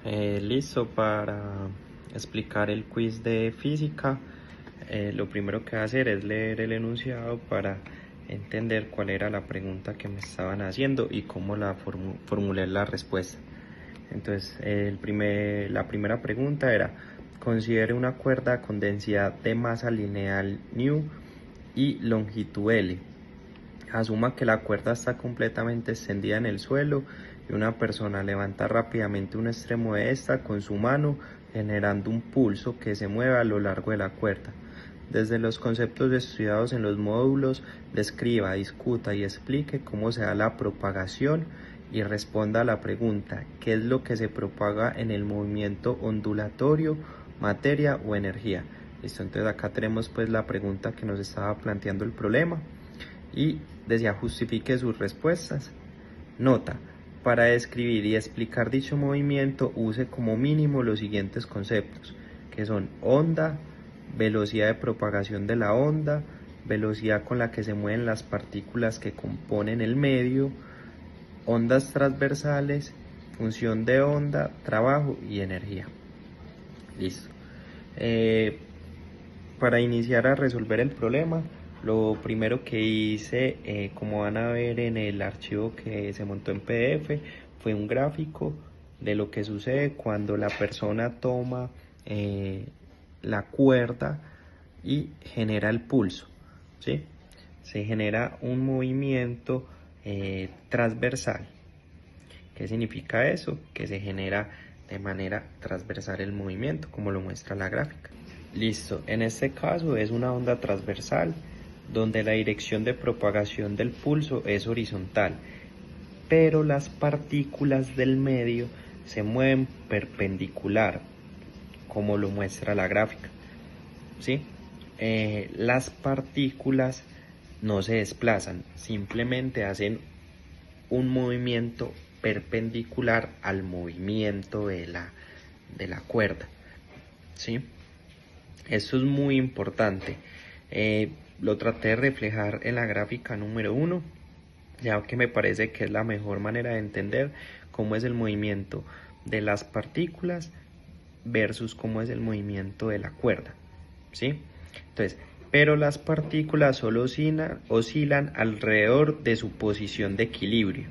Listo para explicar el quiz de física. Lo primero que voy a hacer es leer el enunciado para entender cuál era la pregunta que me estaban haciendo y cómo la formulé la respuesta. Entonces, la primera pregunta era: considere una cuerda con densidad de masa lineal μ y longitud L. Asuma que la cuerda está completamente extendida en el suelo y una persona levanta rápidamente un extremo de esta con su mano, generando un pulso que se mueve a lo largo de la cuerda. Desde los conceptos estudiados en los módulos, describa, discuta y explique cómo se da la propagación y responda a la pregunta: ¿qué es lo que se propaga en el movimiento ondulatorio, materia o energía? Listo, entonces acá tenemos pues la pregunta que nos estaba planteando el problema y decía: justifique sus respuestas. Nota: para describir y explicar dicho movimiento, use como mínimo los siguientes conceptos, que son onda, velocidad de propagación de la onda, velocidad con la que se mueven las partículas que componen el medio, ondas transversales, función de onda, trabajo y energía. Listo. Para iniciar a resolver el problema, lo primero que hice, como van a ver en el archivo que se montó en PDF, fue un gráfico de lo que sucede cuando la persona toma la cuerda y genera el pulso, ¿sí? Se genera un movimiento transversal. ¿Qué significa eso? Que se genera de manera transversal el movimiento, como lo muestra la gráfica. Listo, en este caso es una onda transversal donde la dirección de propagación del pulso es horizontal, pero las partículas del medio se mueven perpendicular, como lo muestra la gráfica, ¿sí? Las partículas no se desplazan, simplemente hacen un movimiento perpendicular al movimiento de la cuerda, ¿sí? Esto es muy importante. Lo traté de reflejar en la gráfica número 1, ya que me parece que es la mejor manera de entender cómo es el movimiento de las partículas versus cómo es el movimiento de la cuerda, ¿sí? Entonces, pero las partículas solo oscilan alrededor de su posición de equilibrio,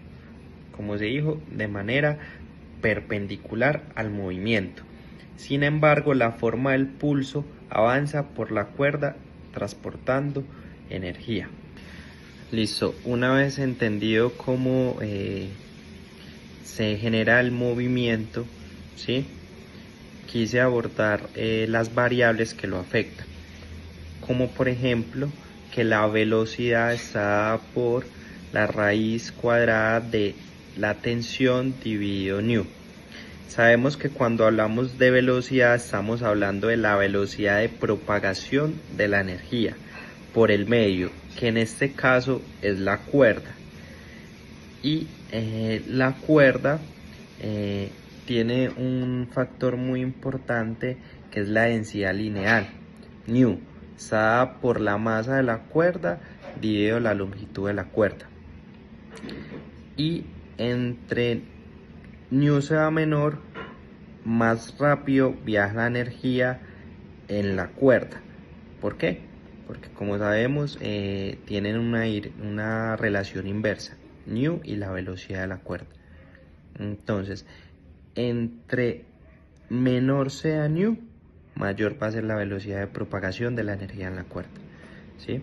como se dijo, de manera perpendicular al movimiento. Sin embargo, la forma del pulso avanza por la cuerda transportando energía. Listo, una vez entendido cómo se genera el movimiento, ¿sí? Quise abordar las variables que lo afectan, como por ejemplo que la velocidad está dada por la raíz cuadrada de la tensión dividido nu. Sabemos que cuando hablamos de velocidad estamos hablando de la velocidad de propagación de la energía por el medio, que en este caso es la cuerda. Y la cuerda tiene un factor muy importante que es la densidad lineal, nu, dada por la masa de la cuerda dividido la longitud de la cuerda. Y entre nu sea menor, más rápido viaja la energía en la cuerda. ¿Por qué? Porque como sabemos tienen una relación inversa, nu y la velocidad de la cuerda. Entonces, entre menor sea nu, mayor va a ser la velocidad de propagación de la energía en la cuerda, ¿sí?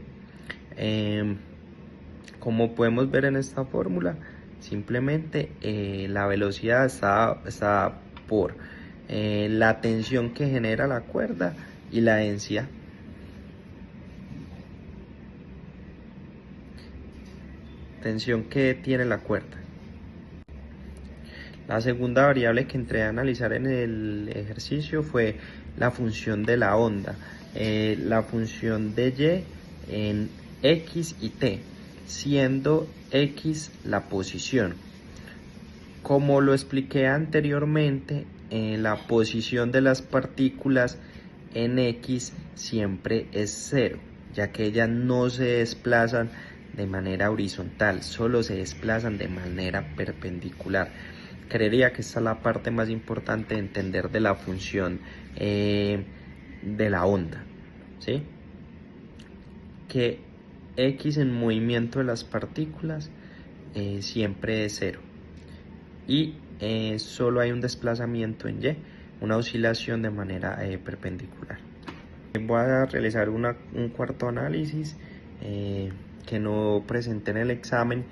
Como podemos ver en esta fórmula, simplemente la velocidad está por la tensión que genera la cuerda y la densidad. Tensión que tiene la cuerda. La segunda variable que entré a analizar en el ejercicio fue la función de la onda, la función de y en x y t, siendo x la posición. Como lo expliqué anteriormente, la posición de las partículas en x siempre es 0, ya que ellas no se desplazan de manera horizontal, solo se desplazan de manera perpendicular. creería que esta es la parte más importante de entender de la función de la onda, ¿sí? Que X en movimiento de las partículas siempre es cero y solo hay un desplazamiento en Y, una oscilación de manera perpendicular. Voy a realizar un cuarto análisis que no presenté en el examen,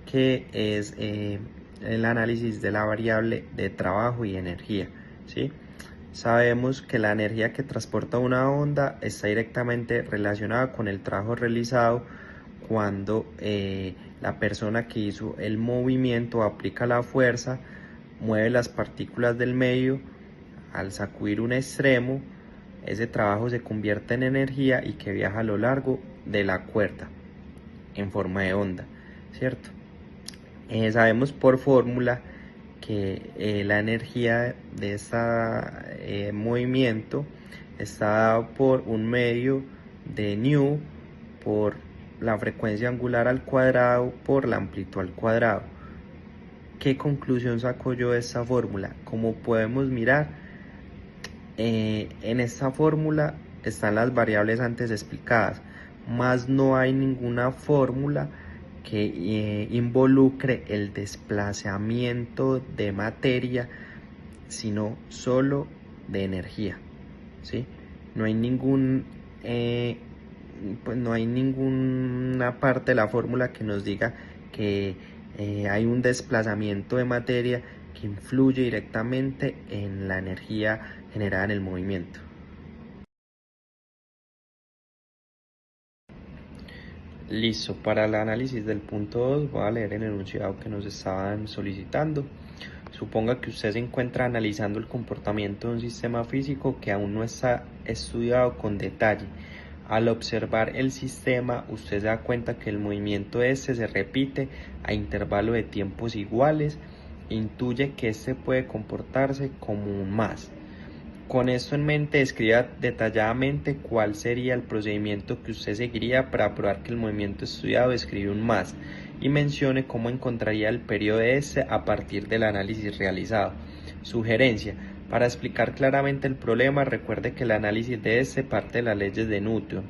que es el análisis de la variable de trabajo y energía, ¿sí? Sabemos que la energía que transporta una onda está directamente relacionada con el trabajo realizado cuando la persona que hizo el movimiento aplica la fuerza, mueve las partículas del medio. Al sacudir un extremo, ese trabajo se convierte en energía y que viaja a lo largo de la cuerda en forma de onda, ¿cierto? Sabemos por fórmula que la energía de este movimiento está dada por un medio de nu por la frecuencia angular al cuadrado por la amplitud al cuadrado. ¿Qué conclusión saco yo de esta fórmula? Como podemos mirar, en esta fórmula están las variables antes explicadas, más no hay ninguna fórmula que involucre el desplazamiento de materia, sino solo de energía, ¿sí? No hay no hay ninguna parte de la fórmula que nos diga que hay un desplazamiento de materia que influye directamente en la energía generada en el movimiento. Listo, para el análisis del punto 2 voy a leer el enunciado que nos estaban solicitando. Suponga que usted se encuentra analizando el comportamiento de un sistema físico que aún no está estudiado con detalle. Al observar el sistema, usted se da cuenta que el movimiento de este se repite a intervalos de tiempos iguales e intuye que este puede comportarse como un más. Con esto en mente, describa detalladamente cuál sería el procedimiento que usted seguiría para probar que el movimiento estudiado describe un más y mencione cómo encontraría el periodo de este a partir del análisis realizado. Sugerencia: para explicar claramente el problema, recuerde que el análisis de este parte de las leyes de Newton.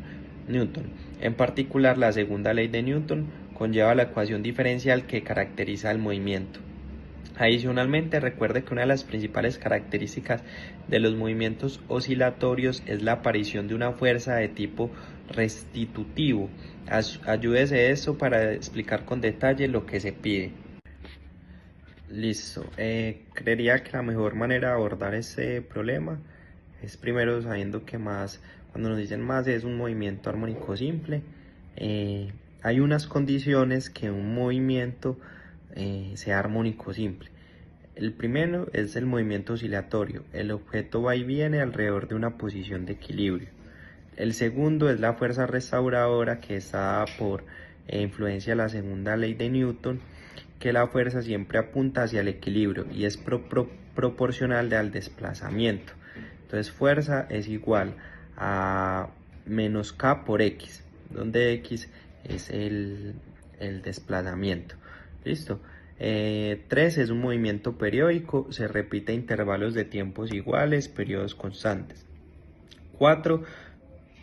En particular, la segunda ley de Newton conlleva la ecuación diferencial que caracteriza el movimiento. Adicionalmente, recuerde que una de las principales características de los movimientos oscilatorios es la aparición de una fuerza de tipo restitutivo. Ayúdese de esto para explicar con detalle lo que se pide. Listo. Creería que la mejor manera de abordar este problema es primero sabiendo que más, cuando nos dicen más, es un movimiento armónico simple. Hay unas condiciones que un movimiento sea armónico simple. El primero es el movimiento oscilatorio. El objeto va y viene alrededor de una posición de equilibrio. El segundo es la fuerza restauradora, que está dada por influencia de la segunda ley de Newton, que la fuerza siempre apunta hacia el equilibrio y es proporcional al desplazamiento. Entonces fuerza es igual a menos K por X, donde X es el desplazamiento. ¿Listo? 3 es un movimiento periódico, se repite a intervalos de tiempos iguales, periodos constantes. 4,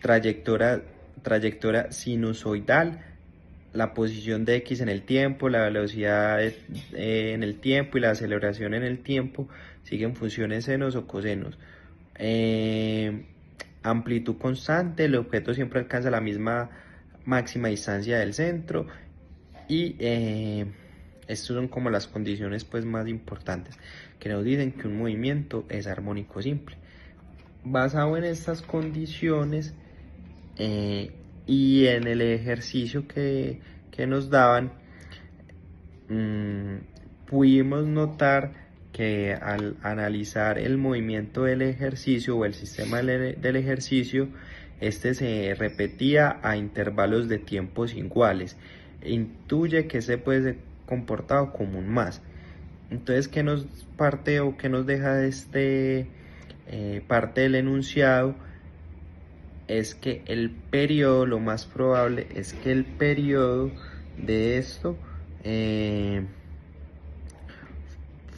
trayectoria sinusoidal, la posición de X en el tiempo, la velocidad en el tiempo y la aceleración en el tiempo siguen funciones senos o cosenos. Amplitud constante, el objeto siempre alcanza la misma máxima distancia del centro y estas son como las condiciones pues más importantes que nos dicen que un movimiento es armónico simple. Basado en estas condiciones y en el ejercicio que nos daban, pudimos notar que al analizar el movimiento del ejercicio o el sistema del ejercicio, este se repetía a intervalos de tiempos iguales. Intuye que se puede ser comportado como un más. Entonces, ¿qué nos parte o qué nos deja este parte del enunciado? Es que el periodo, lo más probable es que el periodo de esto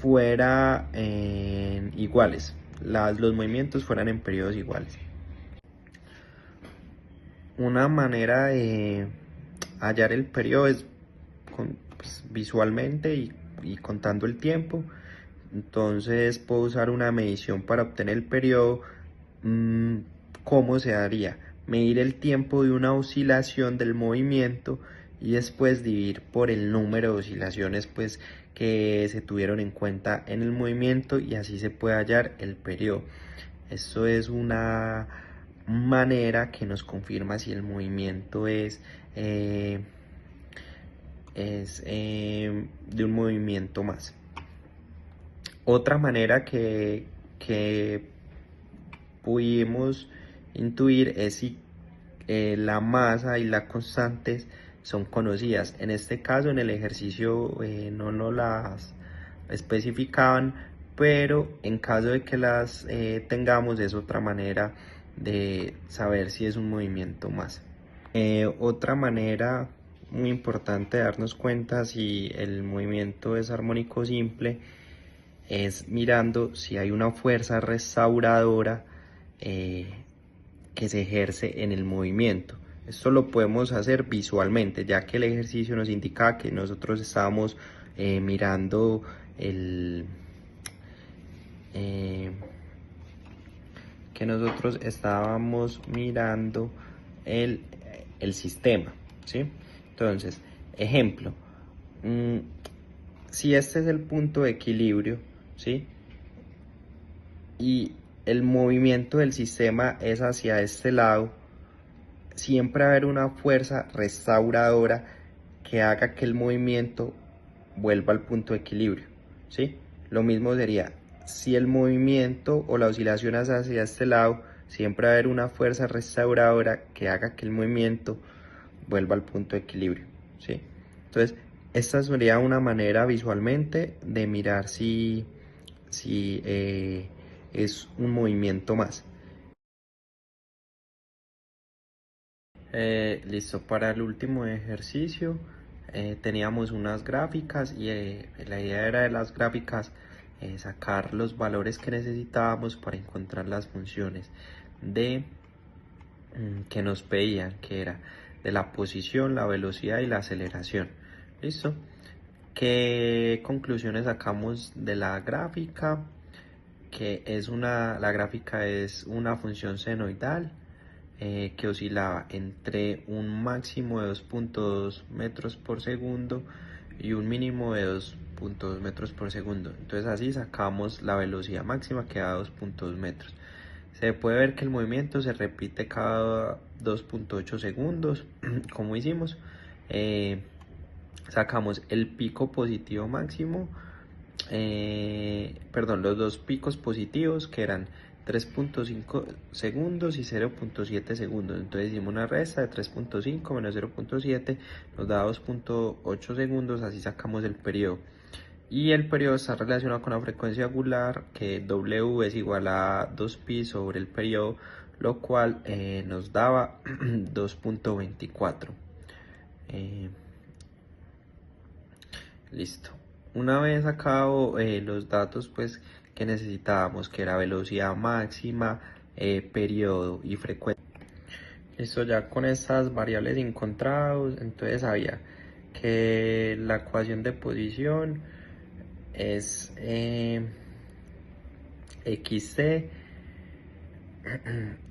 fuera iguales, los movimientos fueran en periodos iguales. Una manera de hallar el periodo es pues, visualmente y contando el tiempo. Entonces puedo usar una medición para obtener el periodo. ¿Cómo se haría? Medir el tiempo de una oscilación del movimiento y después dividir por el número de oscilaciones pues, que se tuvieron en cuenta en el movimiento, y así se puede hallar el periodo. Esto es una manera que nos confirma si el movimiento es de un movimiento más. Otra manera que pudimos intuir es si la masa y la constantes son conocidas. En este caso, en el ejercicio no nos las especificaban, pero en caso de que las tengamos, es otra manera de saber si es un movimiento más. Otra manera muy importante de darnos cuenta si el movimiento es armónico simple es mirando si hay una fuerza restauradora que se ejerce en el movimiento. Esto lo podemos hacer visualmente, ya que el ejercicio nos indica que nosotros estábamos mirando el el sistema, ¿sí? Entonces, ejemplo, si este es el punto de equilibrio, ¿sí? Y el movimiento del sistema es hacia este lado, siempre va a haber una fuerza restauradora que haga que el movimiento vuelva al punto de equilibrio, ¿sí? Lo mismo sería, si el movimiento o la oscilación es hacia este lado, siempre va a haber una fuerza restauradora que haga que el movimiento vuelva al punto de equilibrio, ¿sí? Entonces, esta sería una manera visualmente de mirar si es un movimiento más. Listo, para el último ejercicio teníamos unas gráficas y la idea era de las gráficas sacar los valores que necesitábamos para encontrar las funciones de que nos pedían, que era de la posición, la velocidad y la aceleración. ¿Listo? ¿Qué conclusiones sacamos de la gráfica? Que la gráfica es una función senoidal que oscilaba entre un máximo de 2.2 metros por segundo y un mínimo de 2.2 metros por segundo. Entonces así sacamos la velocidad máxima, que da 2.2 metros. Se puede ver que el movimiento se repite cada 2.8 segundos, como hicimos. Sacamos el pico positivo máximo, los dos picos positivos, que eran 3.5 segundos y 0.7 segundos. Entonces hicimos una resta de 3.5 menos 0.7, nos da 2.8 segundos, así sacamos el periodo. Y el periodo está relacionado con la frecuencia angular, que W es igual a 2pi sobre el periodo, lo cual nos daba 2.24. Listo. Una vez sacado los datos pues que necesitábamos, que era velocidad máxima, periodo y frecuencia. Listo, ya con estas variables encontrados, entonces sabía que la ecuación de posición es xc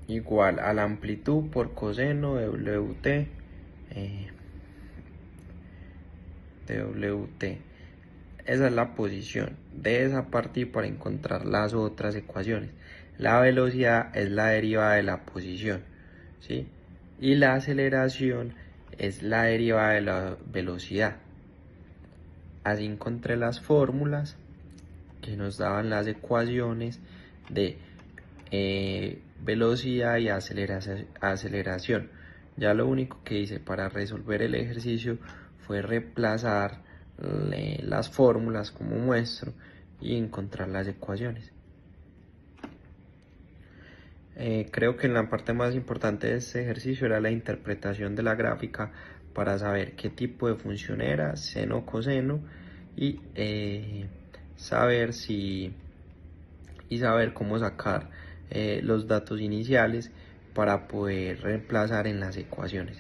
igual a la amplitud por coseno de wt Esa es la posición. De esa parte, y para encontrar las otras ecuaciones, la velocidad es la derivada de la posición, ¿sí? Y la aceleración es la derivada de la velocidad. Así encontré las fórmulas que nos daban las ecuaciones de velocidad y aceleración. Ya lo único que hice para resolver el ejercicio fue reemplazar las fórmulas como muestro y encontrar las ecuaciones. Creo que la parte más importante de este ejercicio era la interpretación de la gráfica para saber qué tipo de función era, seno o coseno, y saber si y saber cómo sacar los datos iniciales para poder reemplazar en las ecuaciones.